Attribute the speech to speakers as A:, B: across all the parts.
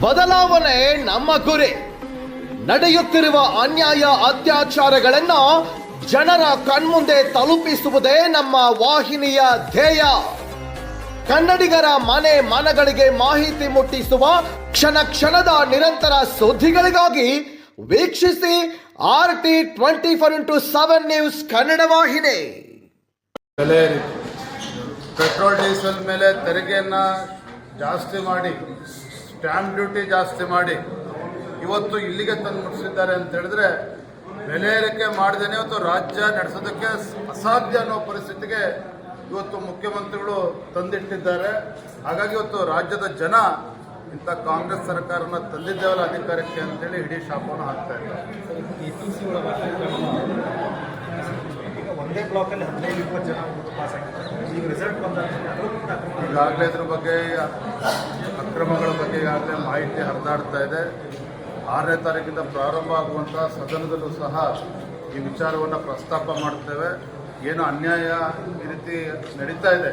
A: ಬದಲಾವಣೆ ನಮ್ಮ ಗುರಿ. ನಡೆಯುತ್ತಿರುವ ಅನ್ಯಾಯ ಅತ್ಯಾಚಾರಗಳನ್ನು ಜನರ ಕಣ್ಮುಂದೆ ತಲುಪಿಸುವುದೇ ನಮ್ಮ ವಾಹಿನಿಯ ಧ್ಯೇಯ. ಕನ್ನಡಿಗರ ಮನೆ ಮನಗಳಿಗೆ ಮಾಹಿತಿ ಮುಟ್ಟಿಸುವ ಕ್ಷಣ ಕ್ಷಣದ ನಿರಂತರ ಸುದ್ದಿಗಳಿಗಾಗಿ ವೀಕ್ಷಿಸಿ RT24x7 ನ್ಯೂಸ್ ಕನ್ನಡ ವಾಹಿನಿ.
B: ಬೆಲೆ ಪೆಟ್ರೋಲ್ ಡೀಸೆಲ್ ಮೇಲೆ ತೆರಿಗೆಯನ್ನು ಜಾಸ್ತಿ ಮಾಡಿ, ಸ್ಟ್ಯಾಂಪ್ ಡ್ಯೂಟಿ ಜಾಸ್ತಿ ಮಾಡಿ ಇವತ್ತು ಇಲ್ಲಿಗೆ ತಂದು ಮುಟ್ಟಿಸಿದ್ದಾರೆ ಅಂತ ಹೇಳಿದ್ರೆ, ಬೆಲೆ ಏರಿಕೆ ಮಾಡದೇನೆ ಇವತ್ತು ರಾಜ್ಯ ನಡೆಸೋದಕ್ಕೆ ಅಸಾಧ್ಯ ಅನ್ನೋ ಪರಿಸ್ಥಿತಿಗೆ ಇವತ್ತು ಮುಖ್ಯಮಂತ್ರಿಗಳು ತಂದಿಟ್ಟಿದ್ದಾರೆ. ಹಾಗಾಗಿ ಇವತ್ತು ರಾಜ್ಯದ ಜನ ಇಂಥ ಕಾಂಗ್ರೆಸ್ ಸರ್ಕಾರನ ತಂದಿದ್ದೇವಲ್ಲ ಅಧಿಕಾರಕ್ಕೆ ಅಂತೇಳಿ ಇಡೀ ಶಾಪವನ್ನು ಹಾಕ್ತಾ ಇದ್ದಾರೆ.
C: ಒಂದೇ ಬ್ಲಾಕಲ್ಲಿ 15-20 ಜನ ಪಾಸ್ ಆಗಿದ್ದಾರೆ. ಈಗ ರಿಸಲ್ಟ್
B: ಈಗಾಗಲೇ ಇದ್ರ ಬಗ್ಗೆ ಅಕ್ರಮಗಳ ಬಗ್ಗೆ ಈಗಾಗಲೇ ಮಾಹಿತಿ ಹರಿದಾಡ್ತಾ ಇದೆ. 6ನೇ ತಾರೀಕಿಂದ ಪ್ರಾರಂಭ ಆಗುವಂಥ ಸದನದಲ್ಲೂ ಸಹ ಈ ವಿಚಾರವನ್ನು ಪ್ರಸ್ತಾಪ ಮಾಡ್ತೇವೆ. ಏನು ಅನ್ಯಾಯ ಈ ರೀತಿ ನಡೀತಾ ಇದೆ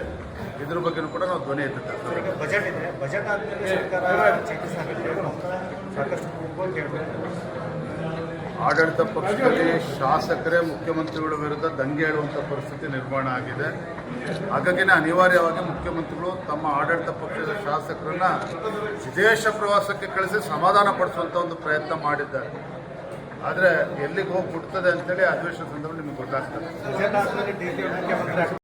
B: ಇದ್ರ ಬಗ್ಗೆನೂ ಕೂಡ ನಾವು ಧ್ವನಿ ಎತ್ತುತ್ತೇವೆ.
C: ಈಗ ಬಜೆಟ್ ಇದೆ, ಬಜೆಟ್ ಆದಮೇಲೆ ಸರ್ಕಾರ ಚೇಂಜಸ್ ಆಗಿದೆ, ಸಾಕಷ್ಟು
B: ಆಡಳಿತ ಪಕ್ಷದಲ್ಲಿ ಶಾಸಕರೇ ಮುಖ್ಯಮಂತ್ರಿಗಳ ವಿರುದ್ಧ ದಂಗೆ ಹೇಳುವಂಥ ಪರಿಸ್ಥಿತಿ ನಿರ್ಮಾಣ ಆಗಿದೆ. ಹಾಗಾಗಿನೇ ಅನಿವಾರ್ಯವಾಗಿ ಮುಖ್ಯಮಂತ್ರಿಗಳು ತಮ್ಮ ಆಡಳಿತ ಪಕ್ಷದ ಶಾಸಕರನ್ನ ವಿದೇಶ ಪ್ರವಾಸಕ್ಕೆ ಕಳಿಸಿ ಸಮಾಧಾನ ಪಡಿಸುವಂಥ ಒಂದು ಪ್ರಯತ್ನ ಮಾಡಿದ್ದಾರೆ. ಆದರೆ ಎಲ್ಲಿಗೆ ಹೋಗಿ ಬಿಡ್ತದೆ ಅಂತೇಳಿ ಅಧಿವೇಶನ ಸಂದರ್ಭ ನಿಮಗೆ ಗೊತ್ತಾಗ್ತದೆ.